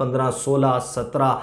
15, 16, 17,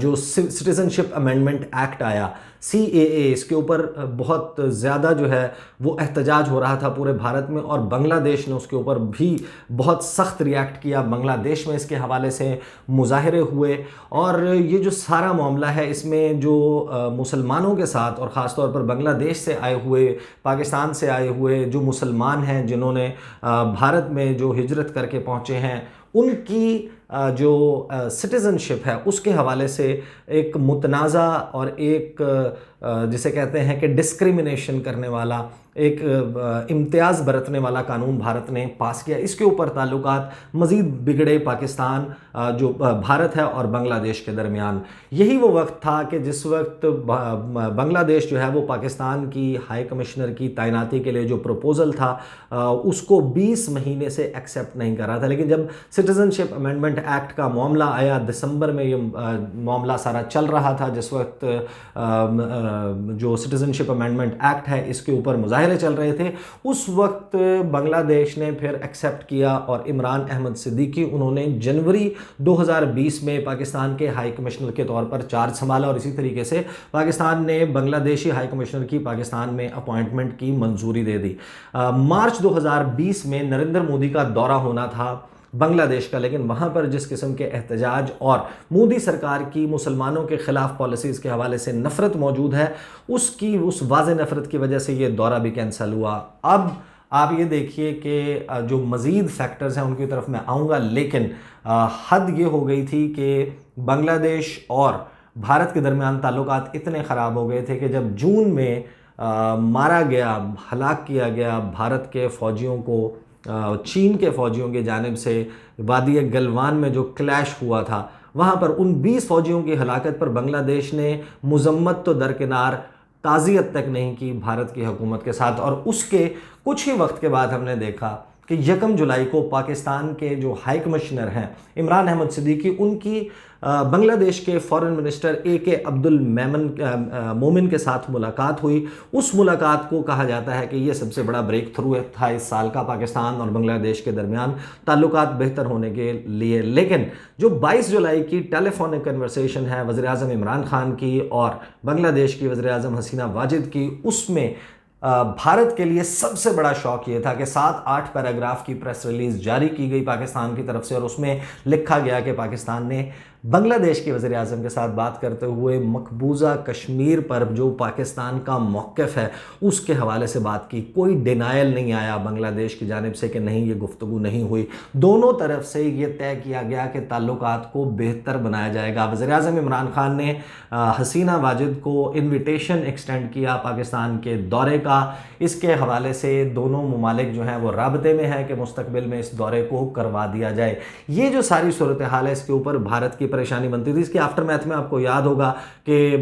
جو citizenship amendment act آیا CAA، اس کے اوپر بہت زیادہ جو ہے وہ احتجاج ہو رہا تھا پورے بھارت میں، اور بنگلہ دیش نے اس کے اوپر بھی بہت سخت ریاکٹ کیا۔ بنگلہ دیش میں اس کے حوالے سے مظاہرے ہوئے، اور یہ جو سارا معاملہ ہے اس میں جو مسلمانوں کے ساتھ، اور خاص طور پر بنگلہ دیش سے آئے ہوئے، پاکستان سے آئے ہوئے جو مسلمان ہیں جنہوں نے بھارت میں جو ہجرت کر کے پہنچے ہیں، ان کی جو سٹیزنشپ ہے اس کے حوالے سے ایک متنازع اور ایک جسے کہتے ہیں کہ ڈسکریمنیشن کرنے والا، ایک امتیاز برتنے والا قانون بھارت نے پاس کیا۔ اس کے اوپر تعلقات مزید بگڑے پاکستان جو بھارت ہے اور بنگلہ دیش کے درمیان۔ یہی وہ وقت تھا کہ جس وقت بنگلہ دیش جو ہے وہ پاکستان کی ہائی کمشنر کی تعیناتی کے لیے جو پروپوزل تھا اس کو 20 مہینے سے ایکسیپٹ نہیں کر رہا تھا، لیکن جب سٹیزنشپ امینڈمنٹ ایکٹ کا معاملہ آیا، دسمبر میں یہ معاملہ سارا چل رہا تھا، جس وقت جو سٹیزنشپ امینڈمنٹ ایکٹ ہے اس کے اوپر مظاہرے چل رہے تھے، اس وقت بنگلہ دیش نے پھر ایکسیپٹ کیا، اور عمران احمد صدیقی انہوں نے جنوری 2020 میں پاکستان کے ہائی کمشنر کے طور پر چارج سنبھالا، اور اسی طریقے سے پاکستان نے بنگلہ دیشی ہائی کمشنر کی پاکستان میں اپوائنٹمنٹ کی منظوری دے دی۔ مارچ 2020 میں نریندر مودی کا دورہ ہونا تھا بنگلہ دیش کا، لیکن وہاں پر جس قسم کے احتجاج اور مودی سرکار کی مسلمانوں کے خلاف پالیسیز کے حوالے سے نفرت موجود ہے، اس واضح نفرت کی وجہ سے یہ دورہ بھی کینسل ہوا۔ اب آپ یہ دیکھیے کہ جو مزید فیکٹرز ہیں ان کی طرف میں آؤں گا، لیکن حد یہ ہو گئی تھی کہ بنگلہ دیش اور بھارت کے درمیان تعلقات اتنے خراب ہو گئے تھے کہ جب جون میں مارا گیا، ہلاک کیا گیا بھارت کے فوجیوں کو چین کے فوجیوں کی جانب سے وادی گلوان میں جو کلیش ہوا تھا، وہاں پر ان 20 فوجیوں کی ہلاکت پر بنگلہ دیش نے مذمت تو درکنار، تعزیت تک نہیں کی بھارت کی حکومت کے ساتھ۔ اور اس کے کچھ ہی وقت کے بعد ہم نے دیکھا کہ 1 جولائی کو پاکستان کے جو ہائی کمشنر ہیں عمران احمد صدیقی، ان کی بنگلہ دیش کے فارن منسٹر AK عبد المومن کے ساتھ ملاقات ہوئی۔ اس ملاقات کو کہا جاتا ہے کہ یہ سب سے بڑا بریک تھرو تھا اس سال کا پاکستان اور بنگلہ دیش کے درمیان تعلقات بہتر ہونے کے لیے۔ لیکن جو 22 جولائی کی ٹیلی فونک کنورسیشن ہے وزیر اعظم عمران خان کی اور بنگلہ دیش کی وزیر اعظم حسینہ واجد کی، اس میں بھارت کے لیے سب سے بڑا شوق یہ تھا کہ 7-8 پیراگراف کی پریس ریلیز جاری کی گئی پاکستان کی طرف سے، اور اس میں لکھا گیا کہ پاکستان نے بنگلہ دیش کے وزیر اعظم کے ساتھ بات کرتے ہوئے مقبوضہ کشمیر پر جو پاکستان کا موقف ہے اس کے حوالے سے بات کی۔ کوئی ڈینائل نہیں آیا بنگلہ دیش کی جانب سے کہ نہیں یہ گفتگو نہیں ہوئی، دونوں طرف سے یہ طے کیا گیا کہ تعلقات کو بہتر بنایا جائے گا۔ وزیر اعظم عمران خان نے حسینہ واجد کو انویٹیشن ایکسٹینڈ کیا پاکستان کے دورے کا، اس کے حوالے سے دونوں ممالک جو ہیں وہ رابطے میں ہیں کہ مستقبل میں اس دورے کو کروا دیا جائے۔ یہ جو ساری صورتحال ہے اس کے اوپر بھارت کی پریشانی بنتی تھی۔ اس کے آفٹر میتھ میں آپ کو یاد ہوگا کہ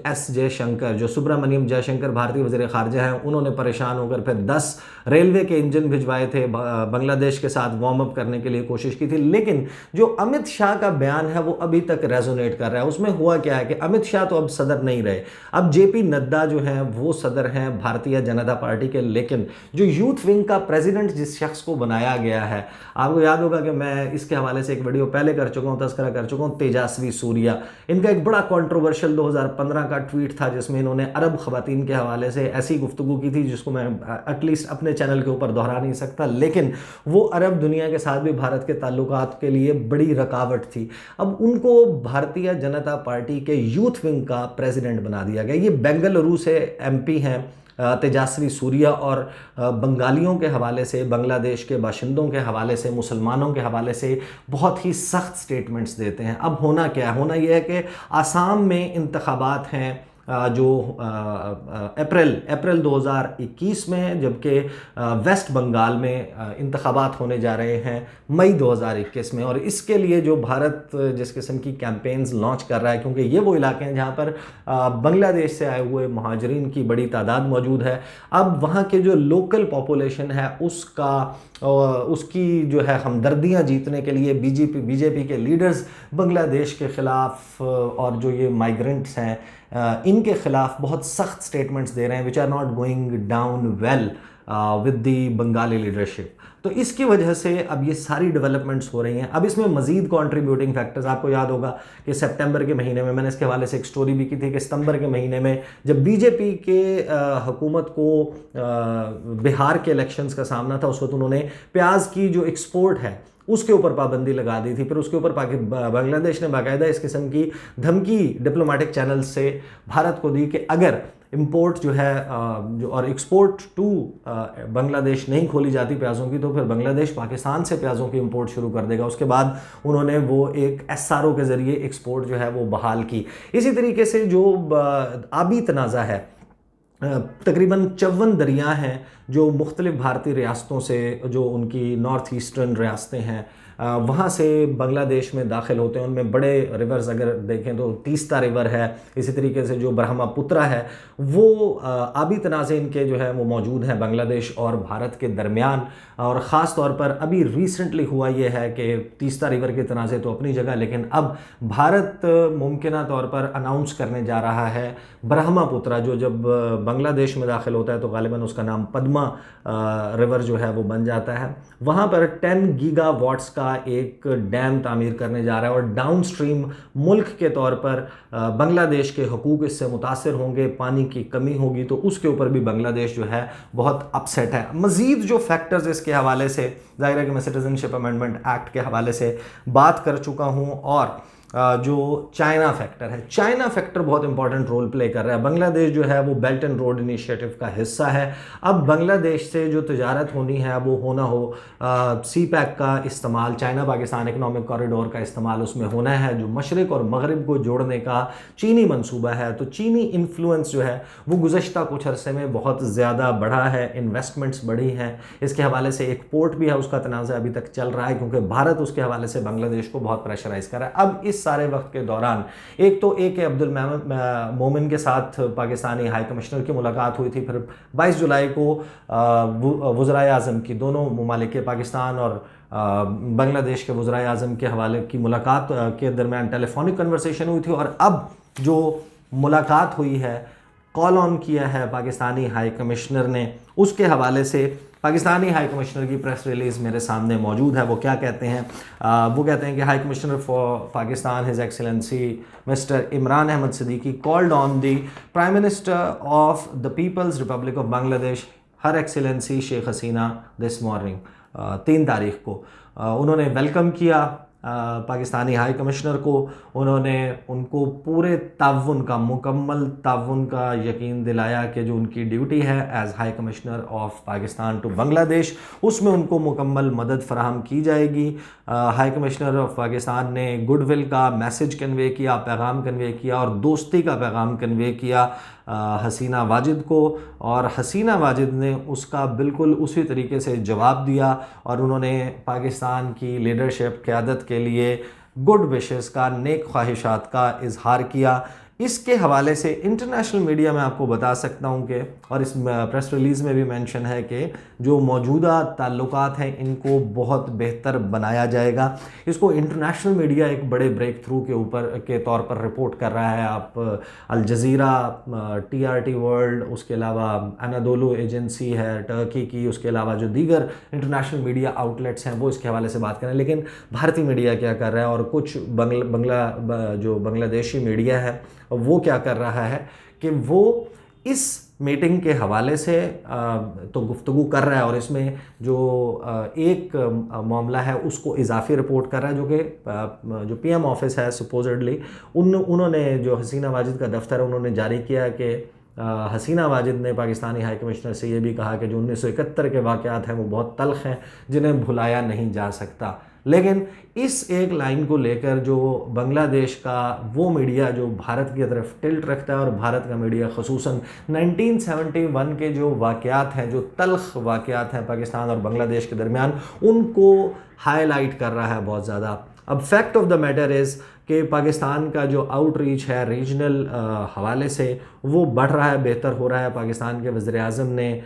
ایس جے شنکر، جو سبرامنیم جے شنکر بھارتی وزیر خارجہ ہیں، انہوں نے پریشان ہو کر پھر 10 ریلوے کے انجن بھجوائے تھے، بنگلہ دیش کے ساتھ وارم اپ کرنے کے لیے کوشش کی تھی۔ لیکن جو امت شاہ کا بیان ہے وہ ابھی تک ریزونیٹ کر رہا ہے۔ اس میں ہوا کیا ہے کہ امت شاہ تو اب صدر نہیں رہے، اب JP نڈا جو ہیں وہ صدر ہیں بھارتیہ جنتا پارٹی کے، لیکن جو یوتھ ونگ کا پریزیڈنٹ جس شخص کو بنایا گیا ہے، آپ کو یاد ہوگا کہ میں اس کے حوالے سے ایک ویڈیو پہلے کر چکا ہوں، تذکرہ کر چکا ہوں، تیجاسوی سوریا۔ ان کا ایک بڑا کنٹروورشل 2015 کا ٹویٹ تھا جس میں انہوں نے عرب خواتین کے حوالے سے ایسی گفتگو کی تھی جس کو میں ایٹ لیسٹ اپنے چینل کے اوپر دہرا نہیں سکتا، لیکن وہ عرب دنیا کے ساتھ بھی بھارت کے تعلقات کے لیے بڑی رکاوٹ تھی۔ اب ان کو بھارتیہ جنتا پارٹی کے یوتھ ونگ کا پریزیڈنٹ بنا دیا گیا۔ یہ بنگلورو سے MP ہیں تیجاسوی سوریا، اور بنگالیوں کے حوالے سے، بنگلہ دیش کے باشندوں کے حوالے سے، مسلمانوں کے حوالے سے بہت ہی سخت سٹیٹمنٹس دیتے ہیں۔ اب ہونا کیا ہے؟ ہونا یہ ہے کہ آسام میں انتخابات ہیں جو اپریل 2021 میں، جبکہ ویسٹ بنگال میں انتخابات ہونے جا رہے ہیں مئی 2021 میں، اور اس کے لیے جو بھارت جس قسم کی کیمپینز لانچ کر رہا ہے، کیونکہ یہ وہ علاقے ہیں جہاں پر بنگلہ دیش سے آئے ہوئے مہاجرین کی بڑی تعداد موجود ہے، اب وہاں کے جو لوکل پاپولیشن ہے اس کی جو ہے ہمدردیاں جیتنے کے لیے بی جے پی کے لیڈرز بنگلہ دیش کے خلاف اور جو یہ مائیگرنٹس ہیں ان کے خلاف بہت سخت سٹیٹمنٹس دے رہے ہیں which are not going down well with the Bengali leadership. تو اس کی وجہ سے اب یہ ساری ڈیولپمنٹس ہو رہی ہیں. اب اس میں مزید کنٹریبیوٹنگ فیکٹرز، آپ کو یاد ہوگا کہ سپٹمبر کے مہینے میں نے اس کے حوالے سے ایک سٹوری بھی کی تھی کہ ستمبر کے مہینے میں جب بی جے پی کے حکومت کو بہار کے الیکشنز کا سامنا تھا، اس وقت انہوں نے پیاز کی جو ایکسپورٹ ہے اس کے اوپر پابندی لگا دی تھی. پھر اس کے اوپر بنگلہ دیش نے باقاعدہ اس قسم کی دھمکی ڈپلومیٹک چینل سے بھارت کو دی کہ اگر امپورٹ جو ہے اور ایکسپورٹ ٹو بنگلہ دیش نہیں کھولی جاتی پیازوں کی، تو پھر بنگلہ دیش پاکستان سے پیازوں کی امپورٹ شروع کر دے گا. اس کے بعد انہوں نے وہ ایک ایس آر او کے ذریعے ایکسپورٹ جو ہے وہ بحال کی. اسی طریقے سے جو آبی تنازع ہے، تقریباً 54 دریا ہیں جو مختلف بھارتی ریاستوں سے، جو ان کی نارتھ ایسٹرن ریاستیں ہیں، وہاں سے بنگلہ دیش میں داخل ہوتے ہیں. ان میں بڑے ریورز اگر دیکھیں تو تیستا ریور ہے، اسی طریقے سے جو برہما پترا ہے، وہ آبی تنازع ان کے جو ہے وہ موجود ہیں بنگلہ دیش اور بھارت کے درمیان. اور خاص طور پر ابھی ریسنٹلی ہوا یہ ہے کہ تیستا ریور کے تنازع تو اپنی جگہ، لیکن اب بھارت ممکنہ طور پر اناؤنس کرنے جا رہا ہے برہما پترا، جو جب بنگلہ دیش میں داخل ہوتا ہے تو غالباً اس کا نام پدما ریور جو ہے وہ بن جاتا ہے. وہاں پر 10 گیگا واٹس کا ایک ڈیم تعمیر کرنے جا رہا ہے، اور ڈاؤن سٹریم ملک کے طور پر بنگلہ دیش کے حقوق اس سے متاثر ہوں گے، پانی کی کمی ہوگی، تو اس کے اوپر بھی بنگلہ دیش جو ہے بہت اپسیٹ ہے. مزید جو فیکٹرز اس کے حوالے سے، ظاہر ہے کہ میں سٹیزن شپ امینڈمنٹ ایکٹ کے حوالے سے بات کر چکا ہوں، اور جو چائنا فیکٹر ہے، چائنا فیکٹر بہت امپورٹنٹ رول پلے کر رہا ہے. بنگلہ دیش جو ہے وہ بیلٹ اینڈ روڈ انیشیٹو کا حصہ ہے. اب بنگلہ دیش سے جو تجارت ہونی ہے وہ ہونا ہو سی پیک کا استعمال، چائنا پاکستان اکنامک کوریڈور کا استعمال اس میں ہونا ہے، جو مشرق اور مغرب کو جوڑنے کا چینی منصوبہ ہے. تو چینی انفلوئنس جو ہے وہ گزشتہ کچھ عرصے میں بہت زیادہ بڑھا ہے، انویسٹمنٹس بڑھی ہیں. اس کے حوالے سے ایک پورٹ بھی ہے، اس کا تنازع ابھی تک چل رہا ہے کیونکہ بھارت اس کے حوالے سے بنگلہ دیش کو بہت پریشرائز کر رہا ہے. اب اس سارے وقت کے دوران ایک تو اے کے عبد المومن کے ساتھ پاکستانی ہائی کمشنر کی ملاقات ہوئی تھی، پھر 22 جولائی کو وزرائے اعظم کی، دونوں ممالک کے پاکستان اور بنگلہ دیش کے وزرائے اعظم کے حوالے کی ملاقات کے درمیان ٹیلی فونک کنورسیشن ہوئی تھی. اور اب جو ملاقات ہوئی ہے، کال آن کیا ہے پاکستانی ہائی کمشنر نے، اس کے حوالے سے پاکستانی ہائی کمشنر کی پریس ریلیز میرے سامنے موجود ہے. وہ کیا کہتے ہیں؟ وہ کہتے ہیں کہ high commissioner for Pakistan his excellency mister Imran Ahmed Siddiqui called on the prime minister of the people's republic of Bangladesh her Excellency Sheikh Hasina this morning, 3 تاریخ کو انہوں نے ویلکم کیا پاکستانی ہائی کمشنر کو. انہوں نے ان کو پورے تعاون کا، مکمل تعاون کا یقین دلایا کہ جو ان کی ڈیوٹی ہے as high commissioner of Pakistan to Bangladesh, اس میں ان کو مکمل مدد فراہم کی جائے گی. ہائی کمشنر آف پاکستان نے گڈ ول کا میسج کنوے کیا، پیغام کنوے کیا، اور دوستی کا پیغام کنوے کیا حسینہ واجد کو، اور حسینہ واجد نے اس کا بالکل اسی طریقے سے جواب دیا، اور انہوں نے پاکستان کی لیڈرشپ، قیادت کے لیے گڈ وشز کا، نیک خواہشات کا اظہار کیا. اس کے حوالے سے انٹرنیشنل میڈیا میں آپ کو بتا سکتا ہوں کہ، اور اس پریس ریلیز میں بھی مینشن ہے کہ جو موجودہ تعلقات ہیں ان کو بہت بہتر بنایا جائے گا. اس کو انٹرنیشنل میڈیا ایک بڑے بریک تھرو کے طور پر رپورٹ کر رہا ہے. آپ Al Jazeera, T R T world, اس کے علاوہ انادولو ایجنسی ہے ٹرکی کی، اس کے علاوہ جو دیگر انٹرنیشنل میڈیا آؤٹلیٹس ہیں وہ اس کے حوالے سے بات کریں. لیکن بھارتی میڈیا کیا کر رہا ہے، اور کچھ بنگلہ دیشی میڈیا ہے وہ کیا کر رہا ہے کہ وہ اس میٹنگ کے حوالے سے تو گفتگو کر رہا ہے، اور اس میں جو ایک معاملہ ہے اس کو اضافی رپورٹ کر رہا ہے، جو کہ جو پی ایم آفس ہے سپوزڈلی انہوں نے، جو حسینہ واجد کا دفتر ہے، انہوں نے جاری کیا کہ حسینہ واجد نے پاکستانی ہائی کمشنر سے یہ بھی کہا کہ جو 1971 کے واقعات ہیں وہ بہت تلخ ہیں، جنہیں بھلایا نہیں جا سکتا. لیکن اس ایک لائن کو لے کر جو بنگلہ دیش کا وہ میڈیا جو بھارت کی طرف ٹلٹ رکھتا ہے، اور بھارت کا میڈیا خصوصاً 1971 کے جو واقعات ہیں، جو تلخ واقعات ہیں پاکستان اور بنگلہ دیش کے درمیان، ان کو ہائی لائٹ کر رہا ہے بہت زیادہ. اب fact of the matter is کہ پاکستان کا جو آؤٹ ریچ ہے ریجنل حوالے سے وہ بڑھ رہا ہے، بہتر ہو رہا ہے. پاکستان کے وزیر اعظم نے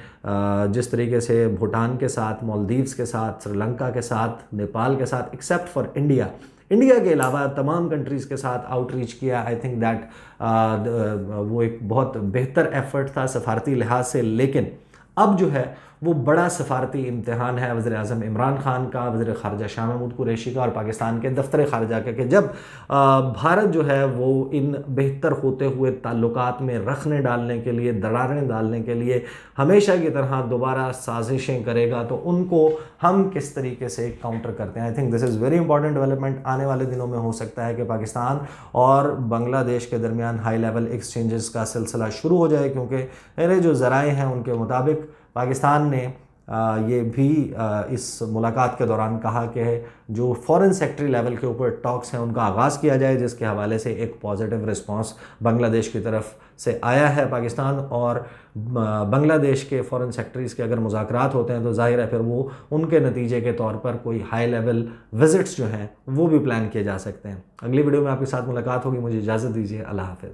جس طریقے سے بھوٹان کے ساتھ، مالدیوز کے ساتھ، سری لنکا کے ساتھ، نیپال کے ساتھ، ایکسیپٹ فار انڈیا کے علاوہ تمام کنٹریز کے ساتھ آؤٹ ریچ کیا، آئی تھنک دیٹ وہ ایک بہت بہتر ایفرٹ تھا سفارتی لحاظ سے. لیکن اب جو ہے وہ بڑا سفارتی امتحان ہے وزیر اعظم عمران خان کا، وزیر خارجہ شاہ محمود قریشی کا اور پاکستان کے دفتر خارجہ کا، کہ جب بھارت جو ہے وہ ان بہتر ہوتے ہوئے تعلقات میں رخنے ڈالنے کے لیے، دراڑیں ڈالنے کے لیے ہمیشہ کی طرح دوبارہ سازشیں کرے گا، تو ان کو ہم کس طریقے سے کاؤنٹر کرتے ہیں۔ I think this is very important development. آنے والے دنوں میں ہو سکتا ہے کہ پاکستان اور بنگلہ دیش کے درمیان ہائی لیول ایکسچینجز کا سلسلہ شروع ہو جائے، کیونکہ میرے جو ذرائع ہیں ان کے مطابق پاکستان نے یہ بھی اس ملاقات کے دوران کہا کہ جو فورن سیکٹری لیول کے اوپر ٹاکس ہیں ان کا آغاز کیا جائے، جس کے حوالے سے ایک پازیٹیو رسپانس بنگلہ دیش کی طرف سے آیا ہے۔ پاکستان اور بنگلہ دیش کے فورن سیکٹریز کے اگر مذاکرات ہوتے ہیں تو ظاہر ہے پھر وہ ان کے نتیجے کے طور پر کوئی ہائی لیول وزٹس جو ہیں وہ بھی پلان کیے جا سکتے ہیں۔ اگلی ویڈیو میں آپ کے ساتھ ملاقات ہوگی، مجھے اجازت دیجیے، اللہ حافظ۔